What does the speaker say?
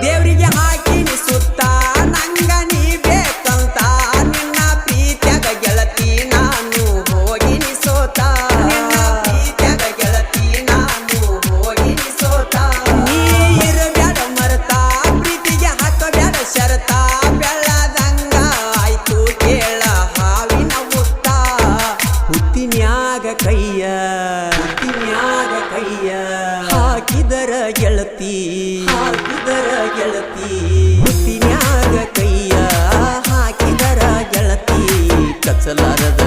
ದೇವರಿಗೆ ಹಾಕಿನಿ ಸುತ್ತ ನಂಗ ನೀ ಬೇಕಂತ ನಿನ್ನ ಪ್ರೀತ್ಯಾಗ ಗೆಳತಿ ನಾನು ಹೋಗಿನಿ ಸೋತ ನಿನ್ನ ಪ್ರೀತ್ಯಾಗ ಗೆಳತಿ ನಾನು ಹೋಗಿನಿ ಸೋತ ನೀ ಇರಬ್ಯಾಡ ಮರತ ಪ್ರೀತಿಗೆ ಹಾಕಬ್ಯಾಡ ಶರತ ಬೆಳ್ಳದಂಗ ಆಯ್ತು ಕೇಳ ಹಾವಿನ ಮುತ್ತ ಹುತ್ತಿನ್ಯಾಗ ಕೈಯ ಹಾಕಿದರ ಗೆಳತಿ ಹುತ್ತಿನ್ಯಾಗ ಕೈಯ ಹಾಕಿದರ ಗೆಳತಿ ಕಚ್ಚಲಾರದ